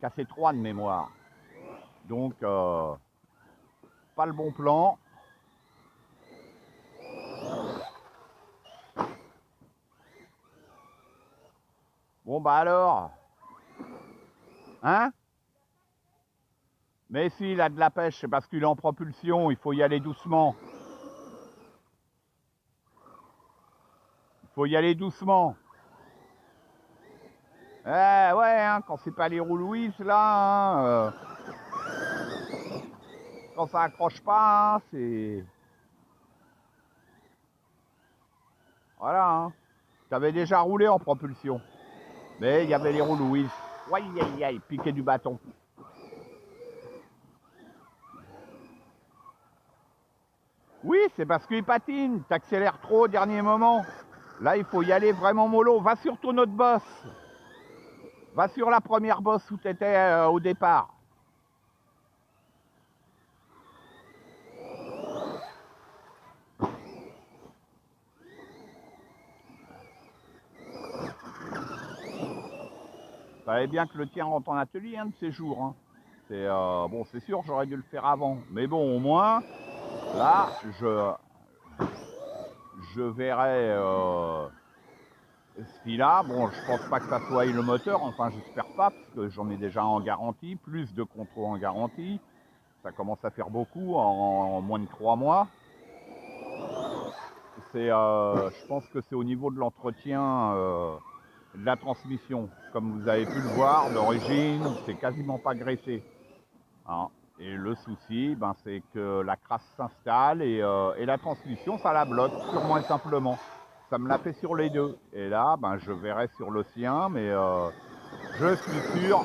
cassé 3 de mémoire. Donc, pas le bon plan. Bon, bah alors. Hein? Mais s'il a de la pêche, c'est parce qu'il est en propulsion, il faut y aller doucement. Il faut y aller doucement. Eh ouais, hein, quand c'est pas les roues Louise, là, hein, quand ça accroche pas, hein, c'est... Voilà, hein. T'avais déjà roulé en propulsion. Mais il y avait les roues Louise. Aïe, aïe, aïe, piqué du bâton. Oui, c'est parce qu'il patine. T'accélères trop au dernier moment. Là, il faut y aller vraiment mollo. Va sur ton autre bosse. Va sur la première bosse où t'étais au départ. Fallait bien que le tien rentre en atelier un de ces jours. Hein. C'est bon, c'est sûr, j'aurais dû le faire avant. Mais bon, au moins, là, je verrai ce qu'il a. Bon, je pense pas que ça soit le moteur. Enfin, j'espère pas, parce que j'en ai déjà en garantie, plus de contrôle en garantie. Ça commence à faire beaucoup en moins de 3 mois. Je pense que c'est au niveau de l'entretien de la transmission. Comme vous avez pu le voir, d'origine, c'est quasiment pas graissé. Hein. Et le souci, ben, c'est que la crasse s'installe et la transmission, ça la bloque, purement et simplement. Ça me l'a fait sur les deux. Et là, ben, je verrai sur le sien, mais je suis sûr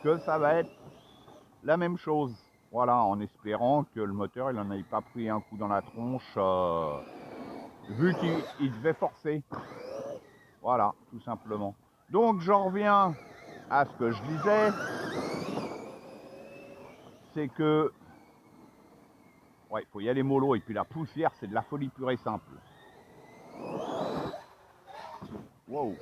que ça va être la même chose. Voilà, en espérant que le moteur, il n'en ait pas pris un coup dans la tronche, vu qu'il devait forcer. Voilà, tout simplement. Donc, j'en reviens à ce que je disais, c'est que ouais, il faut y aller mollo, et puis la poussière, c'est de la folie pure et simple. Wow.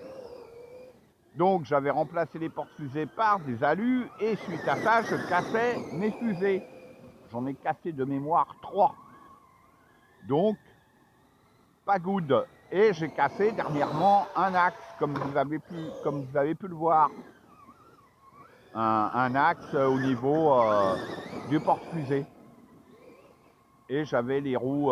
Donc j'avais remplacé les portes-fusées par des alus, et suite à ça, je cassais mes fusées. J'en ai cassé de mémoire 3. Donc, pas good. Et j'ai cassé dernièrement un axe, comme vous avez pu le voir. Un axe au niveau du porte-fusée. Et j'avais les roues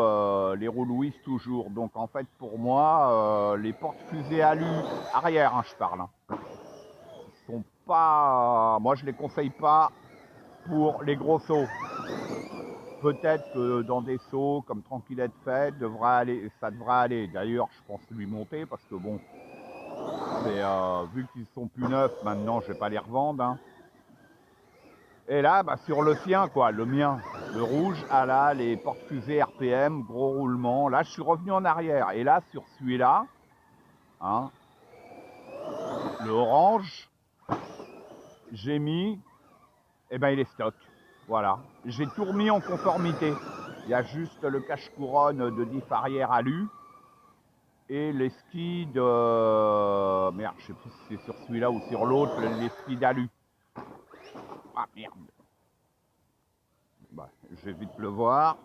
Louise toujours. Donc en fait pour moi, les porte-fusées alu arrière, hein, je parle, hein, sont pas. Moi je les conseille pas pour les gros sauts. Peut-être que dans des sauts comme Tranquillette fait, ça devrait aller. D'ailleurs je pense lui monter parce que bon, vu qu'ils sont plus neufs maintenant, je vais pas les revendre. Hein. Et là, bah, sur le sien, quoi, le mien, le rouge, ah là, les porte-fusées RPM, gros roulement. Là, je suis revenu en arrière. Et là, sur celui-là, hein, le orange, j'ai mis, eh ben, il est stock. Voilà. J'ai tout remis en conformité. Il y a juste le cache-couronne de diff arrière alu et les skis de... Merde, je sais plus si c'est sur celui-là ou sur l'autre, les skis d'alu. Ah, merde. Bah, je vais vite le voir.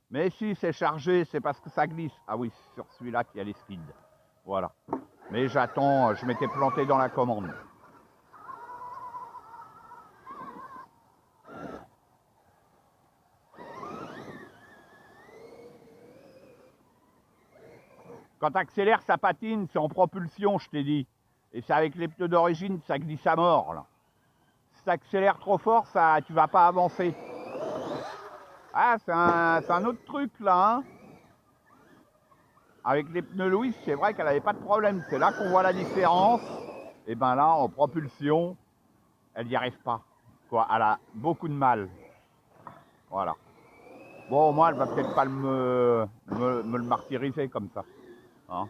Mais si c'est chargé, c'est parce que ça glisse. Ah oui, c'est sur celui-là qu'il y a les skids. Voilà. Mais j'attends, je m'étais planté dans la commande. Quand tu accélères, ça patine, c'est en propulsion, je t'ai dit. Et c'est avec les pneus d'origine, ça glisse à mort. Là. Si tu accélères trop fort, tu vas pas avancer. Ah, c'est un autre truc là. Hein. Avec les pneus Louis, c'est vrai qu'elle n'avait pas de problème. C'est là qu'on voit la différence. Et ben là, en propulsion, elle n'y arrive pas. Quoi, elle a beaucoup de mal. Voilà. Bon, moi, elle va peut-être pas me le martyriser comme ça. Hein.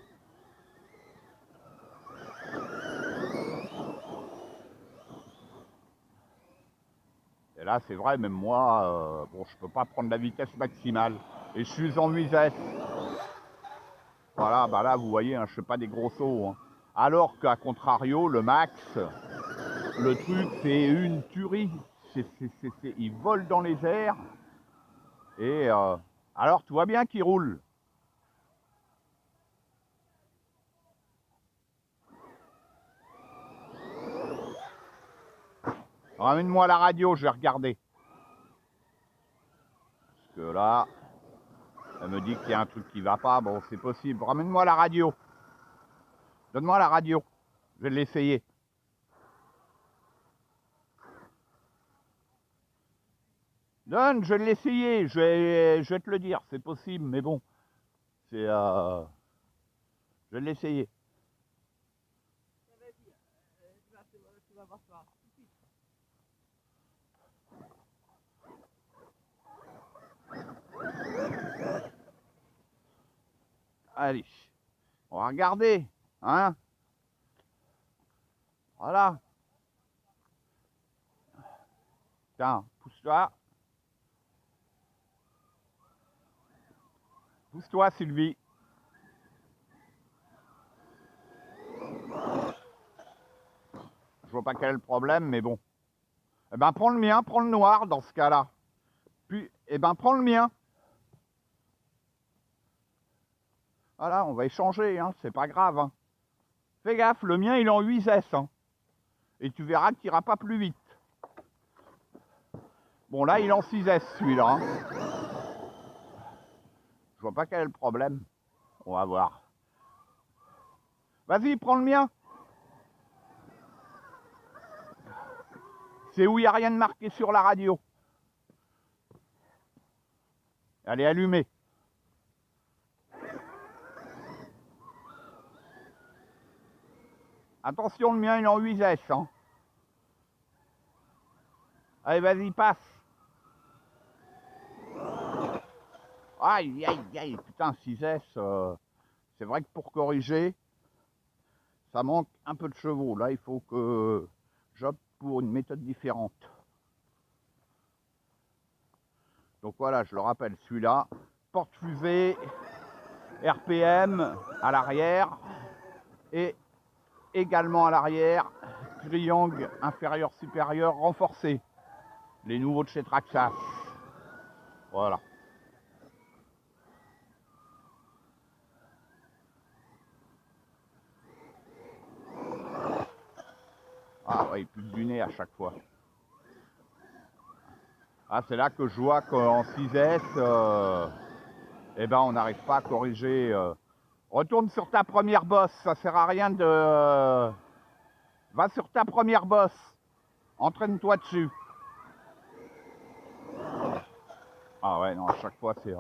Et là, c'est vrai, même moi, bon, je peux pas prendre la vitesse maximale. Et je suis en nuisette. Voilà, bah là, vous voyez, hein, je fais pas des gros sauts. Hein. Alors qu'à contrario, le Max, le truc, c'est une tuerie. Il vole dans les airs. Et alors, tu vois bien qu'il roule. Ramène-moi la radio, je vais regarder. Parce que là, elle me dit qu'il y a un truc qui va pas. Bon, c'est possible. Ramène-moi la radio. Donne-moi la radio. Je vais l'essayer. Donne, je vais l'essayer. Je vais te le dire. C'est possible, mais bon. C'est. Je vais l'essayer. Allez. On va regarder. Hein? Voilà. Tiens, pousse-toi. Pousse-toi, Sylvie. Je vois pas quel est le problème, mais bon. Eh ben, prends le mien, prends le noir dans ce cas-là. Puis, eh ben, prends le mien. Voilà, on va échanger, hein, c'est pas grave. Hein. Fais gaffe, le mien, il est en 8S. Hein. Et tu verras qu'il ira pas plus vite. Bon, là, il est en 6S, celui-là. Hein. Je vois pas quel est le problème. On va voir. Vas-y, prends le mien. C'est où il n'y a rien de marqué sur la radio. Elle est allumée. Attention, le mien, il est en 8S. Hein. Allez, vas-y, passe. Aïe, aïe, aïe, putain, 6S, c'est vrai que pour corriger, ça manque un peu de chevaux. Là, il faut que j'opte pour une méthode différente. Donc voilà, je le rappelle, celui-là, porte-fusée, RPM à l'arrière et également à l'arrière, triangle inférieur-supérieur renforcé. Les nouveaux de chez Traxxas. Voilà. Ah ouais, il pue du nez à chaque fois. Ah, c'est là que je vois qu'en 6S, eh ben, on n'arrive pas à corriger. Retourne sur ta première bosse, ça sert à rien de... Va sur ta première bosse. Entraîne-toi dessus. Ah ouais, non, à chaque fois, c'est...